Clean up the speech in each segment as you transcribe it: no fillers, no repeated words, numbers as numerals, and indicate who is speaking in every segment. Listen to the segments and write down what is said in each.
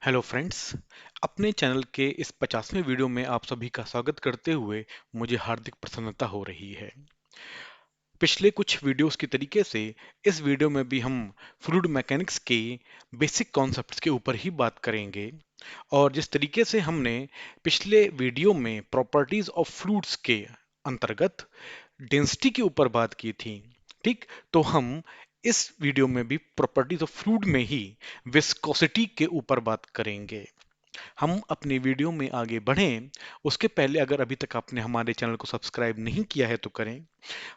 Speaker 1: Hello friends. अपने channel के इस 50वें वीडियो में आप सभी का स्वागत करते हुए मुझे हार्दिक प्रसन्नता हो रही है। पिछले कुछ वीडियोस की तरीके से इस वीडियो में भी हम फ्लूइड मैकेनिक्स के बेसिक कॉन्सेप्ट्स के ऊपर ही बात करेंगे। और जिस तरीके से हमने पिछले वीडियो में प्रॉपर्टीज ऑफ फ्लूइड्स के अंतर्गत डेंसिटी के ऊपर बात की थी, ठीक, तो हम इस वीडियो में भी प्रॉपर्टीज ऑफ फ्लूइड में ही विस्कोसिटी के ऊपर बात करेंगे। हम अपने वीडियो में आगे बढ़ें उसके पहले अगर अभी तक आपने हमारे चैनल को सब्सक्राइब नहीं किया है तो करें,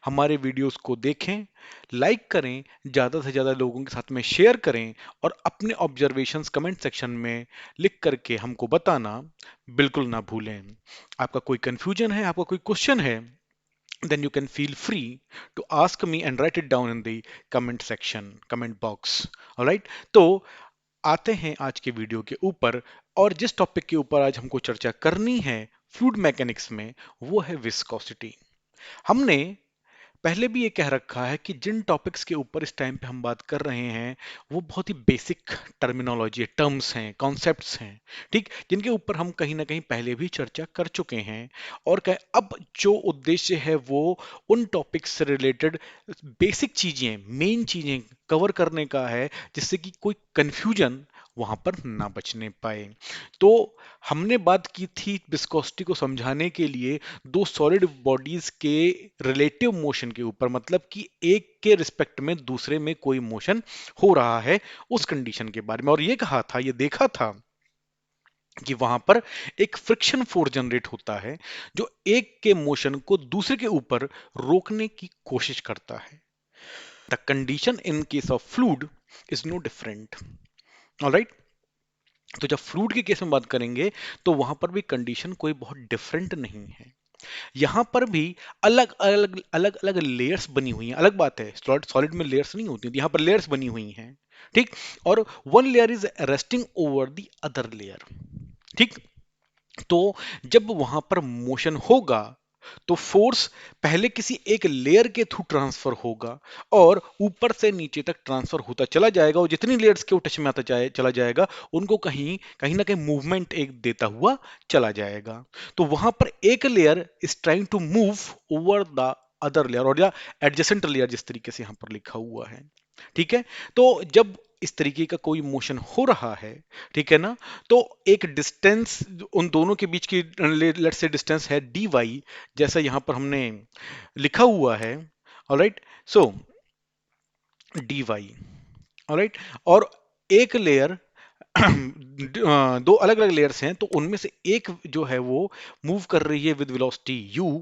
Speaker 1: हमारे वीडियोस को देखें, लाइक करें, ज़्यादा से ज़्यादा लोगों के साथ में शेयर करें और अपने ऑब्जर्वेशंस कमेंट सेक्शन में लिख करके हमको बताना बिल्कुल ना भूलें। आपका कोई कंफ्यूजन है, आपका कोई क्वेश्चन है, then you can feel free to ask me and write it down in the comment section, comment box. All right, तो आते हैं आज के वीडियो के ऊपर। और जिस टॉपिक के ऊपर आज हमको चर्चा करनी है फ्लूइड मैकेनिक्स में, वो है विस्कोसिटी। हमने पहले भी ये कह रखा है कि जिन टॉपिक्स के ऊपर इस टाइम पे हम बात कर रहे हैं वो बहुत ही बेसिक टर्मिनोलॉजी टर्म्स हैं, कॉन्सेप्ट्स हैं, ठीक, जिनके ऊपर हम कहीं ना कहीं पहले भी चर्चा कर चुके हैं। और अब जो उद्देश्य है वो उन टॉपिक्स से रिलेटेड बेसिक चीजें, मेन चीजें कवर करने का है, जिससे कि कोई कंफ्यूजन वहां पर ना बचने पाए। तो हमने बात की थी विस्कोसिटी को समझाने के लिए दो सॉलिड बॉडीज के रिलेटिव मोशन के ऊपर, मतलब कि एक के रिस्पेक्ट में दूसरे में कोई मोशन हो रहा है, उस कंडीशन के बारे में। और ये कहा था, ये देखा था कि वहां पर एक फ्रिक्शन फोर्स जनरेट होता है जो एक के मोशन को दूसरे के ऊपर रोकने की कोशिश करता है। The condition in case of fluid is no different. Alright, तो जब फ्लूइड के केस में बात करेंगे तो वहां पर भी कंडीशन कोई बहुत डिफरेंट नहीं है। यहां पर भी अलग अलग लेयर्स बनी हुई हैं। अलग बात है, सॉलिड सॉलिड में लेयर्स नहीं होती, यहां पर लेयर्स बनी हुई हैं, ठीक। और one layer is resting over the other layer, ठीक। तो जब वहां पर मोशन होगा तो फोर्स पहले किसी एक लेयर के थ्रू ट्रांसफर होगा और ऊपर से नीचे तक ट्रांसफर होता चला जाएगा, और जितनी लेयर्स के वो टच में आता चला जाएगा उनको कहीं कहीं ना कहीं मूवमेंट एक देता हुआ चला जाएगा। तो वहां पर एक layer is trying to move over the other layer, और या एडजेसेंट लेयर जिस तरीके से यहां पर लिखा हुआ है, ठीक है। तो जब इस तरीके का कोई मोशन हो रहा है, ठीक है ना, तो एक डिस्टेंस उन दोनों के बीच की लेट्स से डिस्टेंस है dy, जैसा यहां पर हमने लिखा हुआ है। ऑलराइट, सो dy, ऑलराइट। और एक लेयर दो अलग अलग लेयर्स हैं, तो उनमें से एक जो है वो मूव कर रही है विद वेलोसिटी u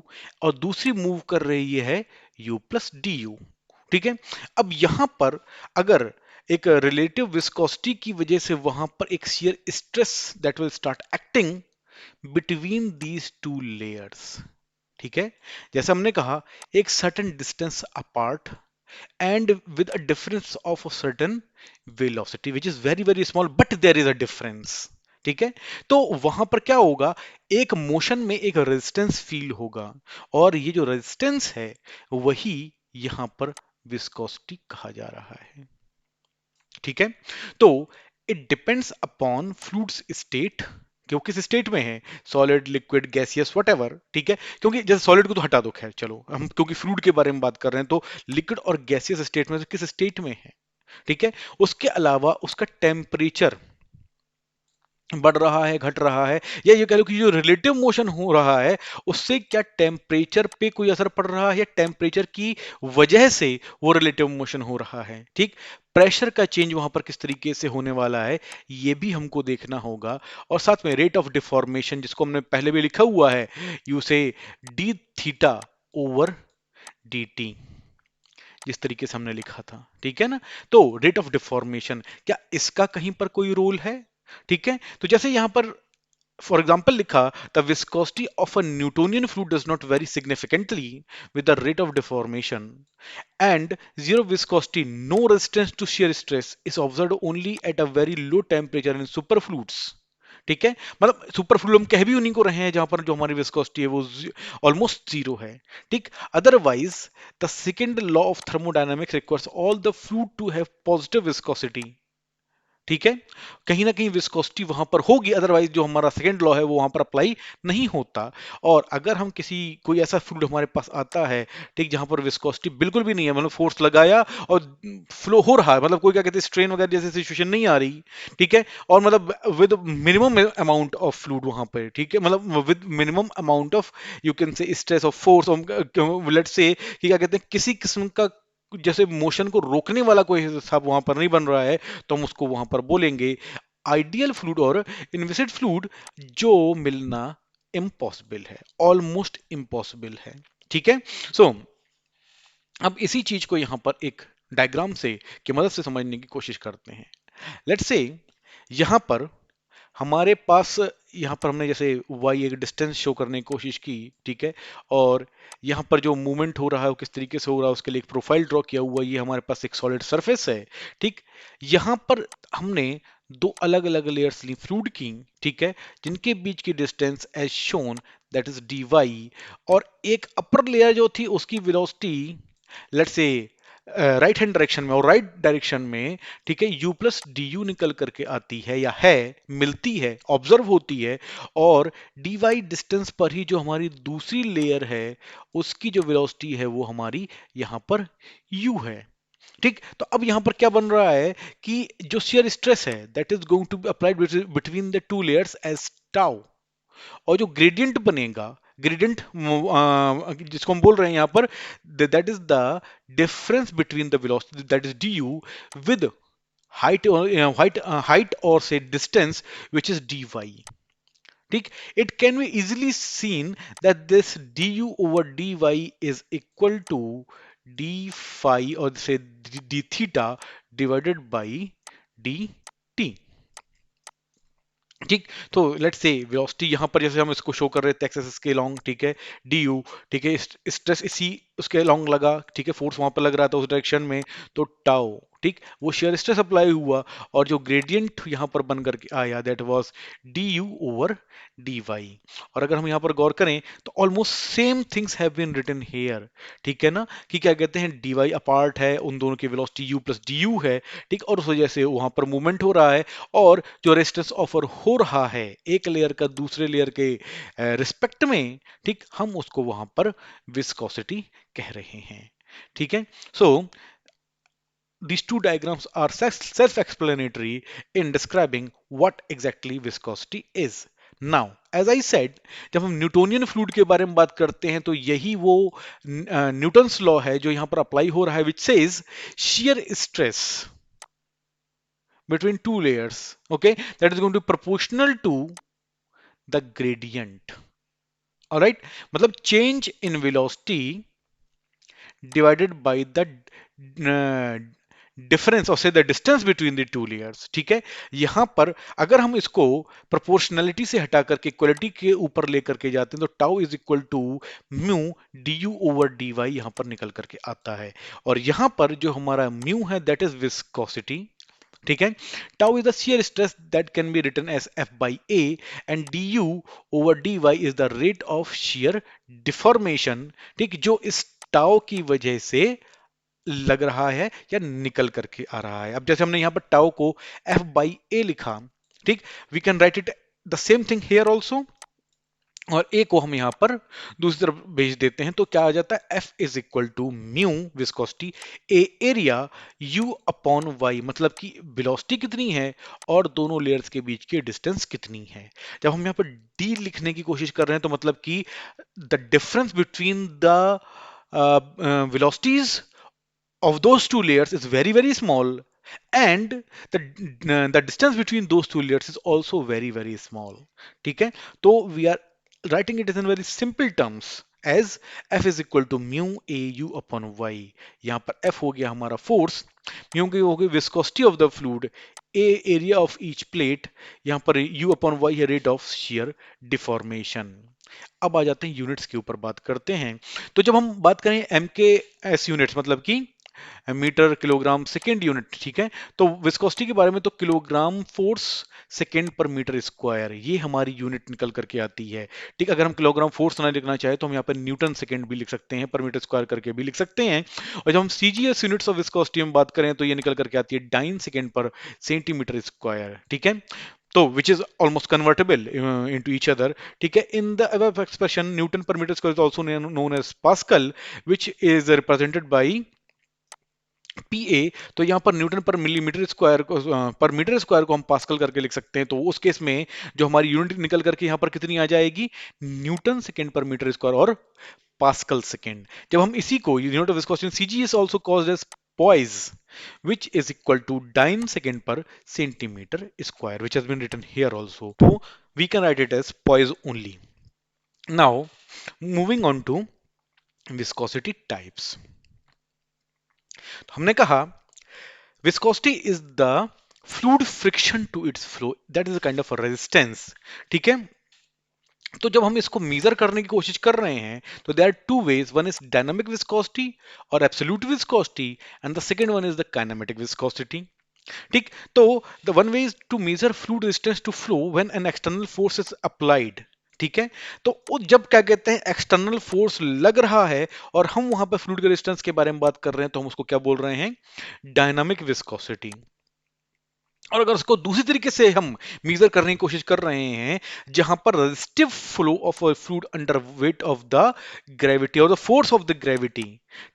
Speaker 1: और दूसरी मूव कर रही है u प्लस du, ठीक है। अब यहां पर अगर एक रिलेटिव विस्कोसिटी की वजह से वहां पर एक shear stress that will start acting between these two layers, ठीक है। जैसा हमने कहा, एक certain distance apart and with a difference of a certain velocity which is very very small but there is a difference, ठीक है। तो वहां पर क्या होगा, एक मोशन में एक रेजिस्टेंस फील होगा, और ये जो रेजिस्टेंस है वही यहां पर विस्कोसिटी कहा जा रहा है, ठीक है। तो it depends upon fluids state कि वो किस स्टेट में है, सॉलिड, लिक्विड, गैसियस, व्हाटएवर, ठीक है। क्योंकि जैसे सॉलिड को तो हटा दो, खैर चलो, हम क्योंकि फ्लूइड के बारे में बात कर रहे हैं, तो लिक्विड और गैसियस स्टेट में से किस स्टेट में है, ठीक है। उसके अलावा उसका टेम्परेचर बढ़ रहा है, घट रहा है, या ये कह लो कि जो रिलेटिव मोशन हो रहा है उससे क्या टेम्परेचर पे कोई असर पड़ रहा है, या टेम्परेचर की वजह से वो रिलेटिव मोशन हो रहा है, ठीक। प्रेशर का चेंज वहां पर किस तरीके से होने वाला है ये भी हमको देखना होगा। और साथ में रेट ऑफ डिफॉर्मेशन, जिसको हमने पहले भी लिखा हुआ है, यू से D theta over D T, जिस तरीके से हमने लिखा था, ठीक है ना। तो रेट ऑफ डिफॉर्मेशन, क्या इसका कहीं पर कोई रोल है, ठीक है। तो जैसे यहां पर फॉर एग्जाम्पल लिखा, the viscosity of a Newtonian fluid does not very significantly with the rate of deformation and zero viscosity, no resistance to shear stress is observed only at a very low temperature in superfluids, ठीक है। मतलब सुपरफ्लूइड हम कह भी उन्हीं को रहे हैं जहां पर जो हमारी विस्कोसिटी है वो ऑलमोस्ट जीरो है, ठीक। Otherwise the second law of thermodynamics requires all the fluid to have positive viscosity, ठीक है, कहीं ना कहीं विस्कोसिटी वहां पर होगी, अदरवाइज जो हमारा सेकंड लॉ है वो वहां पर अप्लाई नहीं होता। और अगर हम किसी कोई ऐसा फ्लूइड हमारे पास आता है, ठीक, जहां पर विस्कोसिटी बिल्कुल भी नहीं है, मतलब फोर्स लगाया और फ्लो हो रहा है, मतलब कोई क्या कहते हैं स्ट्रेन वगैरह जैसी सिचुएशन नहीं आ रही, ठीक है, और मतलब with minimum amount of fluid वहां पर, ठीक है, मतलब with minimum amount of, you can say stress of force, let's say कि क्या कहते हैं किसी किस्म का जैसे मोशन को रोकने वाला कोई हिसाब वहां पर नहीं बन रहा है, तो हम उसको वहां पर बोलेंगे आइडियल फ्लूइड और इनविसिड फ्लूइड, जो मिलना इम्पॉसिबल है, ऑलमोस्ट इम्पॉसिबल है। ठीक है, सो अब इसी चीज को यहां पर एक डायग्राम से की मदद से समझने की कोशिश करते हैं। लेट्स से यहां पर हमारे पास, यहाँ पर हमने जैसे वाई एक डिस्टेंस शो करने की कोशिश की, ठीक है, और यहाँ पर जो मूवमेंट हो रहा है वो किस तरीके से हो रहा है उसके लिए एक प्रोफाइल ड्रॉ किया हुआ है, ये हमारे पास एक सॉलिड सरफेस है, ठीक। यहाँ पर हमने दो अलग अलग लेयर्स ली फ्लूइड की, ठीक है, जिनके बीच की distance as shown, that is d y, और एक अपर लेयर जो थी उसकी velocity, let's say right hand direction में, और राइट डायरेक्शन में, ठीक है, u प्लस डी यू निकल करके आती है या है, मिलती है, ऑब्जर्व होती है, और dy डिस्टेंस पर ही जो हमारी दूसरी लेयर है उसकी जो वेलोसिटी है वो हमारी यहां पर u है। ठीक, तो अब यहां पर क्या बन रहा है कि जो शियर स्ट्रेस है that is going to be applied between the two layers as tau, और जो ग्रेडियंट बनेगा, ग्रेडियंट जिसको हम बोल रहे हैं यहां पर, that is the difference between the velocity that is D you with height or say distance which is dy, ठीक। it can be easily seen that this du over dy is equal to d phi or say d theta divided by dt, ठीक। तो let's say velocity यहां पर जैसे हम इसको show कर रहे थे एक्स एक्सिस के लॉन्ग, ठीक है, डी यू, ठीक है, स्ट्रेस इसी उसके लॉन्ग लगा, ठीक है, फोर्स वहां पर लग रहा था उस डायरेक्शन में, तो टाउ, ठीक, वो शेयर स्ट्रेस अप्लाई हुआ, और जो ग्रेडियंट यहां पर बन करके आया that was d u over d y. और अगर हम यहां पर गौर करें तो almost same things have been written here, ठीक है ना, कि क्या कहते हैं डी वाई अपार्ट है, उन दोनों की velocity you plus D you है, ठीक, और उस वजह से वहां पर मूवमेंट हो रहा है, और जो रेजिस्टेंस ऑफर हो रहा है एक लेयर का दूसरे लेयर के रिस्पेक्ट में, ठीक, हम उसको वहां पर विस्कोसिटी कह रहे हैं। ठीक है, सो these two diagrams are self-explanatory in describing what exactly viscosity is. Now, as I said, जब हम न्यूटोनियन फ्लूइड के बारे में बात करते हैं तो यही वो न्यूटन्स लॉ है जो यहां पर अप्लाई हो रहा है, which says shear stress between two layers, okay, that is going to be proportional to the gradient. All right, मतलब change in velocity divided by the difference और से the distance between the two layers, ठीक है। यहां पर अगर हम इसको प्रोपोर्शनलिटी से हटा करके इक्वलिटी के ऊपर लेकर के जाते हैं तो tau is equal to mu d u over d y यहां पर निकल करके आता है, और यहां पर जो हमारा म्यू है दैट इज विस्कोसिटी, ठीक है। Tau is the shear stress that can be written as F by A, and d u over d y is the rate of shear deformation, ठीक, जो इस टाउ की वजह से लग रहा है या निकल करके आ रहा है। अब जैसे हमने यहां पर टाउ को एफ बाई ए लिखा, ठीक, we can write it the same thing here also, और ए को हम यहां पर दूसरी तरफ भेज देते हैं तो क्या आ जाता है F is equal to mu viscosity A area u upon y, मतलब कि वेलोसिटी कितनी है और दोनों लेयर्स के बीच की डिस्टेंस कितनी है। जब हम यहां पर डी लिखने की कोशिश कर रहे हैं तो मतलब कि the difference between the velocities of those two layers is very small, and the distance between those two layers is also very small, ठीक है। तो we are writing it in very simple terms as f is equal to mu a u upon y। यहाँ पर f हो गया हमारा force, mu की हो गई viscosity of the fluid, a area of each plate, यहाँ पर u upon y है rate of shear deformation। अब आ जाते हैं यूनिट्स के ऊपर बात करते हैं। तो जब हम बात करें एम के एस यूनिट्स मतलब कि मीटर किलोग्राम सेकेंड यूनिट, ठीक है। तो विस्कोसिटी के बारे में तो kilogram force second per metre square, ये हमारी यूनिट निकल करके आती है, ठीक। अगर हम किलोग्राम फोर्स ना लिखना चाहे तो हम यहाँ पर न्यूटन सेकेंड भी लिख सकते हैं, पर मीटर स्क्वायर करके भी लिख सकते हैं। और जब हम सीजीएस यूनिट्स ऑफ विस्कोसिटी में बात करें तो ये निकल करके आती है डाइन सेकेंड पर सेंटीमीटर स्क्वायर, ठीक है। तो which is almost convertible into each other, ठीक है। In the above expression Newton per meter square is also known as Pascal, which is represented by पीए। तो यहाँ पर न्यूटन पर मिलीमीटर स्क्वायर को पर मीटर स्क्वायर को हम पास्कल करके लिख सकते हैं। तो उस केस में जो हमारी यूनिट निकल करके यहाँ पर कितनी आ जाएगी, newton second per metre square और पास्कल सेकेंड। जब हम इसी को unit of viscosity CG is also called as poise, which is equal to dyne second per centimeter square, which has been written here also. So we can write it as poise only. Now moving on to viscosity types. तो हमने कहा viscosity is the fluid friction to its flow, that is a kind of a resistance, ठीक है। तो जब हम इसको major करने की कोशिश कर रहे हैं तो there are two ways, one is dynamic viscosity और absolute viscosity, and the second one is the kinematic viscosity, ठीक। तो the one way is to measure fluid resistance to flow when an external force is applied, ठीक है। तो जब क्या कहते हैं एक्सटर्नल फोर्स लग रहा है और हम वहां पर फ्लूइड रेजिस्टेंस के बारे में बात कर रहे हैं तो हम उसको क्या बोल रहे हैं, डायनामिक विस्कोसिटी। और अगर उसको दूसरी तरीके से हम मेजर करने की कोशिश कर रहे हैं जहां पर resistive flow of a fluid under weight of the gravity और the force of the gravity,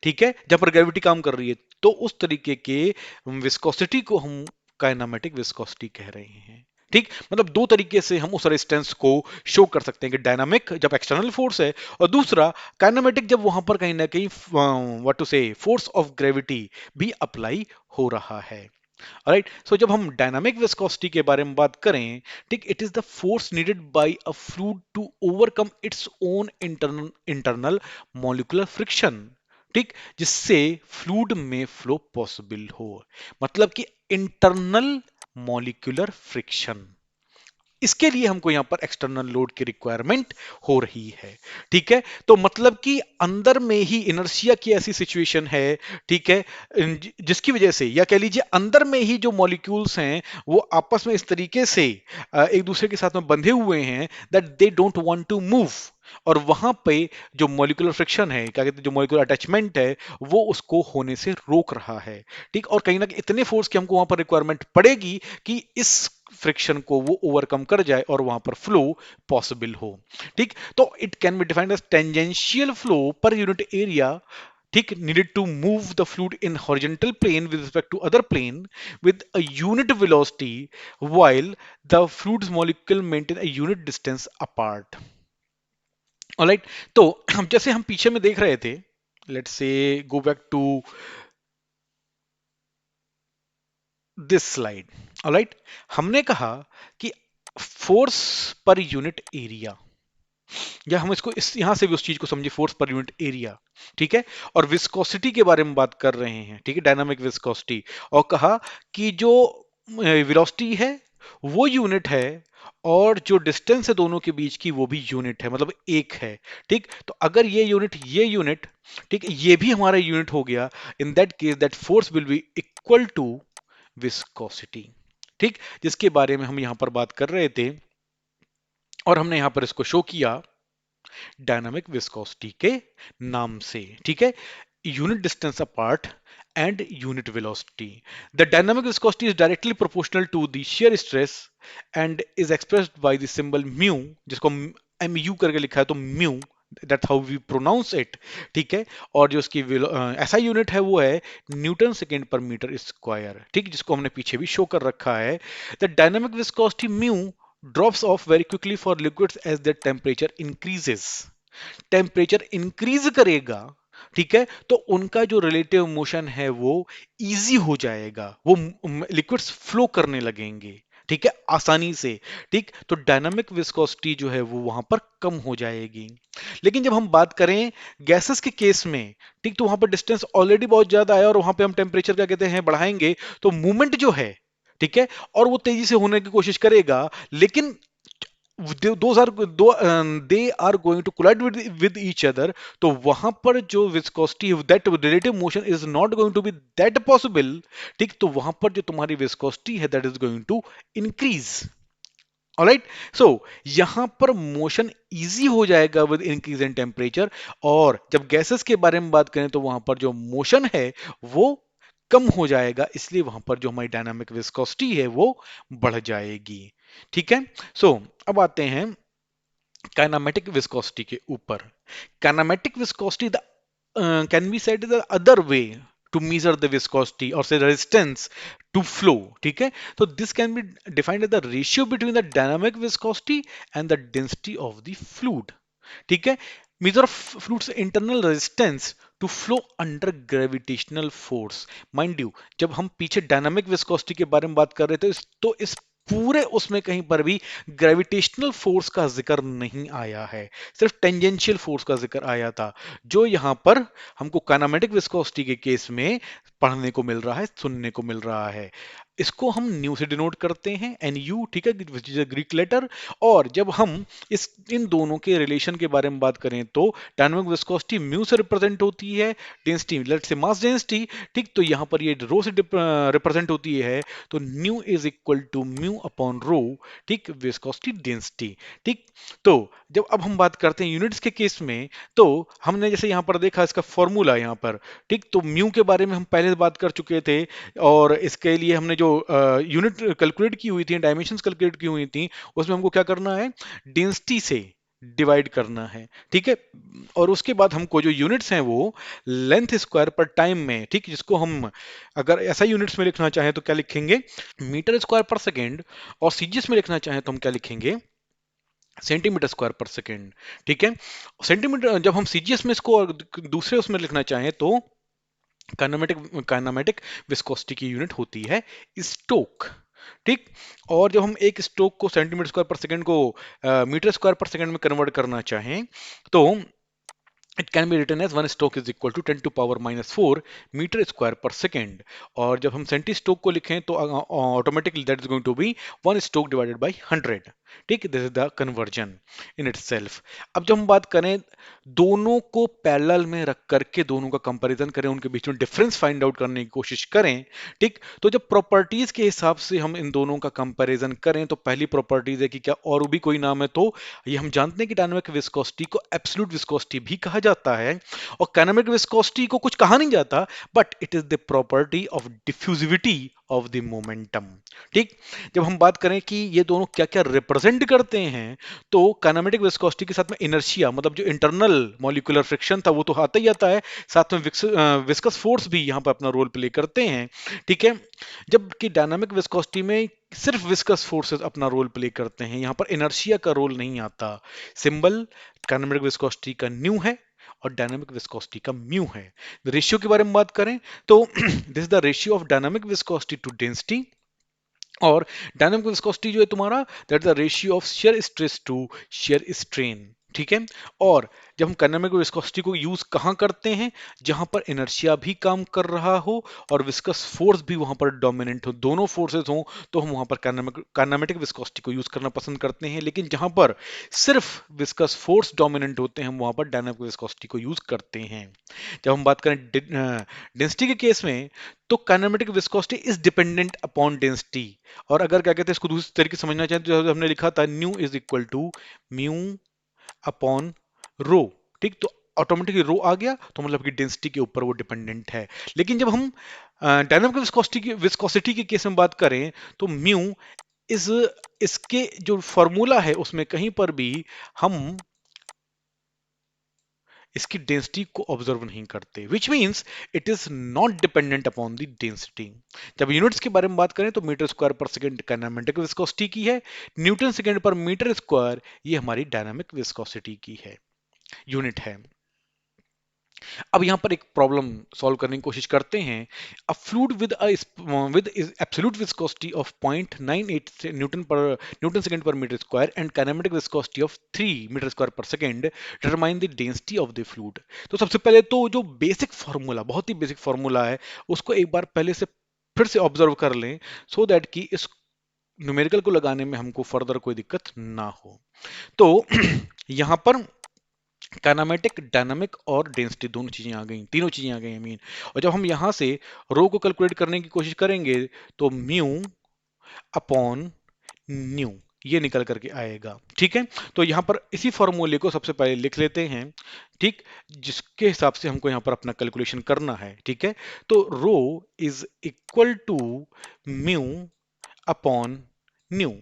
Speaker 1: ठीक है, जहां पर ग्रेविटी काम कर रही है, तो उस तरीके के विस्कोसिटी को हम काइनेमेटिक विस्कोसिटी कह रहे हैं, ठीक। मतलब दो तरीके से हम उस रेजिस्टेंस को शो कर सकते हैं कि डायनामिक जब एक्सटर्नल फोर्स है और दूसरा काइनेमेटिक जब वहां पर कहीं ना कहीं व्हाट टू से फोर्स ऑफ ग्रेविटी भी अप्लाई हो रहा है। राइट, सो जब हम डायनामिक विस्कोसिटी के बारे में बात करें, ठीक, it is the force needed by a fluid to overcome its own internal molecular friction, ठीक, जिससे फ्लूइड में फ्लो पॉसिबल हो। मतलब कि इंटरनल मॉलिक्यूलर फ्रिक्शन, इसके लिए हमको यहां पर एक्सटर्नल लोड की रिक्वायरमेंट हो रही है, ठीक है। तो मतलब कि अंदर में ही इनर्शिया की ऐसी सिचुएशन है, ठीक है, जिसकी वजह से या कह लीजिए अंदर में ही जो मॉलिक्यूल्स हैं वो आपस में इस तरीके से एक दूसरे के साथ में बंधे हुए हैं that they don't want to move, और वहां पे जो मॉलिक्यूलर फ्रिक्शन है, क्या कहते हैं, जो मॉलिक्यूलर अटैचमेंट है वो उसको होने से रोक रहा है, ठीक। और कहीं ना कहीं इतने फोर्स की हमको वहां पर रिक्वायरमेंट पड़ेगी कि इस फ्रिक्शन को वो ओवरकम कर जाए और वहां पर फ्लो पॉसिबल हो, ठीक। तो it can be defined as tangential flow per unit area, ठीक, needed to move the fluid in horizontal plane with respect to other plane with a unit velocity while the fluid's molecule maintain a unit distance apart. Alright, तो जैसे हम पीछे में देख रहे थे, let's say go back to this slide. Alright, हमने कहा कि फोर्स पर यूनिट एरिया, या हम इसको इस यहां से भी उस चीज को समझे, फोर्स पर यूनिट एरिया, ठीक है, और विस्कोसिटी के बारे में बात कर रहे हैं, ठीक है, डायनामिक विस्कोसिटी, और कहा कि जो वेलोसिटी है वो यूनिट है और जो डिस्टेंस है दोनों के बीच की वो भी यूनिट है, मतलब एक है, ठीक। तो अगर ये यूनिट, ठीक, ये भी हमारा यूनिट हो गया, in that case that force will be equal to viscosity, ठीक, जिसके बारे में हम यहां पर बात कर रहे थे और हमने यहां पर इसको शो किया डायनामिक विस्कोसिटी के नाम से, ठीक है, unit distance apart and unit velocity. The dynamic viscosity is directly proportional to the shear stress and is expressed by the symbol mu, जिसको mu करके लिखा है तो mu, that's how we pronounce it, ठीक है। और जो उसकी ऐसा यूनिट है वो है Newton second per metre square, ठीक, जिसको हमने पीछे भी शो कर रखा है। The dynamic viscosity mu drops off very quickly for liquids as their temperature increases. Temperature increase करेगा, ठीक है, तो उनका जो रिलेटिव मोशन है वो इजी हो जाएगा, वो लिक्विड्स फ्लो करने लगेंगे, ठीक है, आसानी से, ठीक। तो डायनामिक विस्कोसिटी जो है वो वहां पर कम हो जाएगी। लेकिन जब हम बात करें गैसेस के केस में, ठीक, तो वहां पर डिस्टेंस ऑलरेडी बहुत ज्यादा है और वहां पे हम टेम्परेचर क्या कहते हैं बढ़ाएंगे तो मूवमेंट जो है, ठीक है, और वो तेजी से होने की कोशिश करेगा, लेकिन दोज आर दो they are going to collide with each other, तो वहां पर जो viscosity that relative motion is not going to be that possible. ठीक, तो वहां पर जो तुम्हारी विस्कोसिटी है that is going to increase. Alright, so यहां पर मोशन इजी हो जाएगा विद इंक्रीज इन टेम्परेचर, और जब गैसेस के बारे में बात करें तो वहां पर जो मोशन है वो कम हो जाएगा, इसलिए वहां पर जो हमारी डायनामिक विस्कोसिटी है वो बढ़ जाएगी। ठीक है, सो अब आते हैं काइनेमेटिक विस्कोसिटी के ऊपर। Kinematic viscosity the can be said the other way to measure the viscosity or say resistance to flow। ठीक है, तो this can be defined as the ratio between the dynamic viscosity and the density of the fluid। ठीक है, measure of fluid's internal resistance to flow under gravitational force। Mind you, जब हम पीछे dynamic viscosity के बारे में बात कर रहे थे तो इस पूरे उसमें कहीं पर भी ग्रेविटेशनल फोर्स का जिक्र नहीं आया है, सिर्फ टेंजेंशियल फोर्स का जिक्र आया था, जो यहां पर हमको काइनेमेटिक विस्कोसिटी के केस में पढ़ने को मिल रहा है, सुनने को मिल रहा है। इसको हम न्यू से डिनोट करते हैं, एन यू, ठीक है, which is a Greek letter. और जब हम इस इन दोनों के रिलेशन के बारे में बात करें तो डायनामिक विस्कोसिटी म्यू से रिप्रेजेंट होती है, डेंसिटी लेट से मास डेंसिटी। ठीक, तो यहां पर ये रो से रिप्रेजेंट होती है, तो nu is equal to mu upon rho. ठीक, विस्कोसिटी डेंसिटी। ठीक, तो जब अब हम बात करते हैं यूनिट्स के केस में, तो हमने जैसे यहां पर देखा इसका फॉर्मूला यहां पर। ठीक, तो म्यू के बारे में हम पहले बात कर चुके थे, और इसके लिए हमने जो यूनिट कैलकुलेट की हुई थी, डायमेंशंस कैलकुलेट की हुई थी, उसमें हमको क्या करना है, डेंसिटी से डिवाइड करना है। ठीक है, और उसके बाद हमको जो यूनिट्स हैं वो लेंथ स्क्वायर पर टाइम में, ठीक, जिसको हम अगर ऐसा यूनिट्स में लिखना चाहें तो क्या लिखेंगे, मीटर स्क्वायर पर सेकेंड, और सीजीएस में लिखना चाहें तो हम क्या लिखेंगे, सेंटीमीटर स्क्वायर पर सेकेंड। ठीक है, सेंटीमीटर जब हम सीजीएस में इसको और दूसरे उसमें लिखना चाहें तो काइनेमेटिक काइनेमेटिक विस्कोसिटी की यूनिट होती है स्टोक। ठीक, और जब हम एक स्टोक को सेंटीमीटर स्क्वायर पर सेकंड को मीटर स्क्वायर पर सेकंड में कन्वर्ट करना चाहें तो it can be written as one stoke is equal to 10 to power -4 metre square per second. और जब हम सेंटी स्टोक को लिखें तो automatically that is going to be one stoke divided by 100। ठीक, this is the conversion in itself. अब जब हम बात करें दोनों को पैरेलल में रख करके दोनों का कंपैरिजन करें, उनके बीच में डिफरेंस फाइंड आउट करने की कोशिश करें। ठीक, तो जब प्रॉपर्टीज के हिसाब से हम इन दोनों का कंपैरिजन करें तो पहली प्रॉपर्टीज है कि क्या और भी कोई नाम है, तो ये हम जानते हैं कि डायनामिक विस्कोसिटी को एब्सोल्यूट विस्कोसिटी भी कहा जाता है, और काइनेमेटिक विस्कोसिटी को कुछ कहा नहीं जाता, but it is the property of diffusivity of the momentum. ठीक, जब हम बात करें कि ये दोनों क्या क्या रिप्रेजेंट करते हैं, तो काइनेमेटिक विस्कोसिटी के साथ में इनर्शिया, मतलब जो इंटरनल मॉलिक्यूलर फ्रिक्शन था वो तो आता ही आता है, साथ में विस्कस फोर्स भी यहाँ पर अपना रोल प्ले करते हैं। ठीक है, जबकि डायनामिक विस्कोसिटी में सिर्फ विस्कस फोर्सेस अपना रोल प्ले करते हैं, यहां पर इनर्शिया का रोल नहीं आता। सिंबल काइनेमेटिक विस्कोसिटी का न्यू है और डायनामिक विस्कोसिटी का म्यू है। रेशियो के बारे में बात करें तो this is the ratio of dynamic viscosity to density, और डायनामिक विस्कोसिटी जो है तुम्हारा that is the ratio of shear stress to shear strain. ठीक है, और जब हम काइनेमेटिक विस्कोसिटी को यूज कहां करते हैं, जहां पर इनर्शिया भी काम कर रहा हो और विस्कस फोर्स भी वहां पर डोमिनेंट हो, दोनों फोर्सेस हो, तो हम वहां पर काइनेमेटिक विस्कोसिटी को यूज करना पसंद करते हैं। लेकिन जहां पर सिर्फ विस्कस फोर्स डोमिनेंट होते हैं हम वहां पर डायनामिक विस्कोसिटी को यूज करते हैं। जब हम बात करें डेंसिटी के केस में, तो kinematic viscosity is dependent upon density, और अगर क्या कहते हैं इसको दूसरी तरीके से समझना चाहें तो हमने लिखा था nu is equal to mu upon rho. ठीक, तो ऑटोमेटिकली रो आ गया, तो मतलब कि डेंसिटी के ऊपर वो डिपेंडेंट है। लेकिन जब हम डायनामिक विस्कोसिटी के केस में बात करें तो म्यू इस इसके जो फॉर्मूला है उसमें कहीं पर भी हम इसकी डेंसिटी को ऑब्जर्व नहीं करते, which means it is not dependent upon the density. जब यूनिट्स के बारे में बात करें तो metre square per second kinematic viscosity की है, Newton second per metre square ये हमारी डायनामिक विस्कोसिटी की है, यूनिट है। अब यहां पर एक प्रॉब्लम सॉल्व करने की कोशिश करते हैं। A fluid with absolute viscosity of 0.98 newton second per metre square and kinematic viscosity of 3 metre square per second determine the density of the fluid. तो सबसे पहले तो जो बेसिक फार्मूला, बहुत ही बेसिक फार्मूला है, उसको एक बार पहले से फिर से ऑब्जर्व कर लें, सो दैट कि इस न्यूमेरिकल को लगाने में हमको फर्दर कोई दिक्कत ना हो। तो यहाँ पर काइनेमेटिक, डायनामिक और डेंसिटी दोनों चीजें आ गई, तीनों चीजें आ गई आई मीन। और जब हम यहां से रो को कैलकुलेट करने की कोशिश करेंगे तो म्यू अपॉन न्यू ये निकल करके आएगा। ठीक है, तो यहां पर इसी फॉर्मूले को सबसे पहले लिख लेते हैं। ठीक, जिसके हिसाब से हमको यहां पर अपना कैलकुलेशन करना है। ठीक है, तो rho is equal to mu upon nu.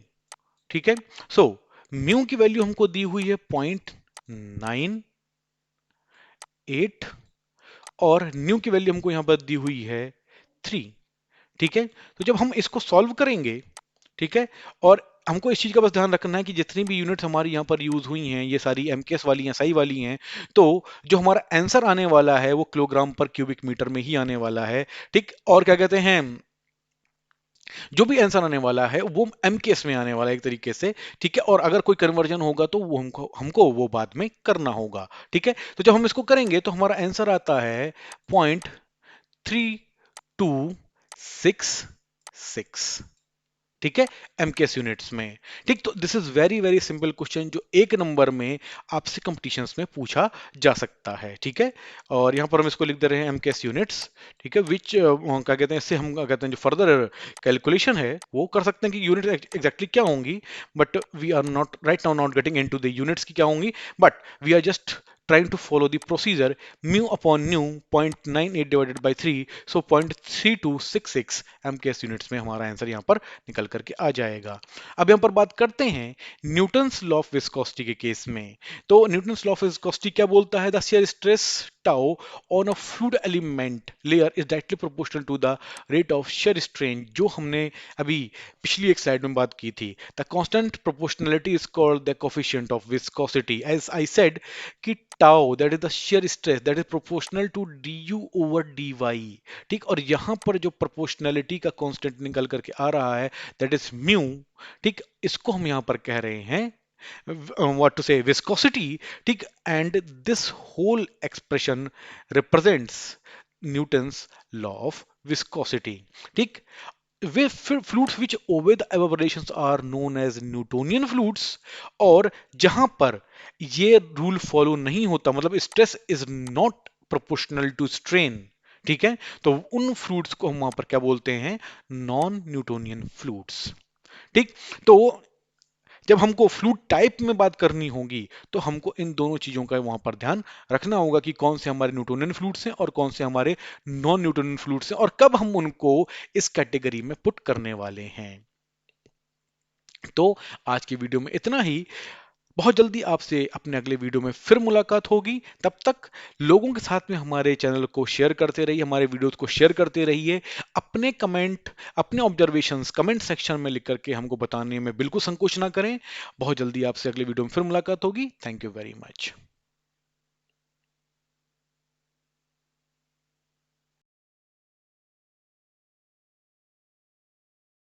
Speaker 1: ठीक है, सो म्यू की वैल्यू हमको दी हुई है 0.98 और न्यू की वैल्यू हमको यहां पर दी हुई है 3। ठीक है, तो जब हम इसको सॉल्व करेंगे, ठीक है, और हमको इस चीज का बस ध्यान रखना है कि जितनी भी यूनिट्स हमारी यहाँ पर यूज हुई हैं ये सारी एमकेएस वाली हैं, सही वाली हैं। तो जो हमारा आंसर आने वाला है वो किलोग्राम पर क्यूबिक मीटर में ही आने वाला है। ठीक, और क्या कहते हैं, जो भी आंसर आने वाला है वो एमकेएस में आने वाला है एक तरीके से। ठीक है, और अगर कोई कन्वर्जन होगा तो वो हमको हमको वो बाद में करना होगा। ठीक है, तो जब हम इसको करेंगे तो हमारा आंसर आता है 0.3266। ठीक है, एमकेएस यूनिट्स में। ठीक, तो this is very very simple question जो एक नंबर में आपसे कंपटीशंस में पूछा जा सकता है। ठीक है, और यहां पर हम इसको लिख दे रहे हैं एमकेएस यूनिट्स। ठीक है, विच क्या कहते हैं, इससे हम क्या कहते हैं जो फर्दर कैलकुलेशन है वो कर सकते हैं कि यूनिट एग्जैक्टली क्या होंगी। But we are not right now not getting into the units की क्या होंगी, but we are just trying to follow the procedure mu upon nu 0.98 divided by 3, so 0.3266 mks units में हमारा आंसर यहाँ पर निकल करके आ जाएगा। अब यहाँ पर बात करते हैं न्यूटन्स लॉ ऑफ विस्कोसिटी के केस में। तो न्यूटन्स लॉ ऑफ विस्कोसिटी क्या बोलता है, the shear stress tau on a fluid element layer is directly proportional to the rate of shear strain, जो हमने अभी पिछली एक स्लाइड में बात की थी। The constant proportionality is called the coefficient of viscosity, as I said कि tau that is the shear stress that is proportional to d u over d y. ठीक, और यहां पर जो प्रोपोर्शनलिटी का कांस्टेंट निकल करके आ रहा है दैट इज म्यू। ठीक, इसको हम यहां पर कह रहे हैं what to say viscosity। ठीक, and this whole expression represents Newton's law of viscosity। ठीक, वे fluids which obey the above relations are known as Newtonian fluids, और जहां पर ये रूल फॉलो नहीं होता, मतलब stress is not proportional to strain. ठीक है, तो उन फ्लूइड्स को हम वहां पर क्या बोलते हैं, नॉन न्यूटोनियन फ्लूइड्स। ठीक, तो जब हमको फ्लूइड टाइप में बात करनी होगी तो हमको इन दोनों चीजों का वहां पर ध्यान रखना होगा कि कौन से हमारे न्यूटोनियन फ्लूइड्स हैं और कौन से हमारे नॉन न्यूटोनियन फ्लूइड्स हैं, और कब हम उनको इस कैटेगरी में पुट करने वाले हैं। तो आज की वीडियो में इतना ही। बहुत जल्दी आपसे अपने अगले वीडियो में फिर मुलाकात होगी। तब तक लोगों के साथ में हमारे चैनल को शेयर करते रहिए, हमारे वीडियोस को शेयर करते रहिए। अपने कमेंट, अपने ऑब्जर्वेशंस कमेंट सेक्शन में लिख करके हमको बताने में बिल्कुल संकोच ना करें। बहुत जल्दी आपसे अगले वीडियो में फिर मुलाकात होगी। Thank you very much.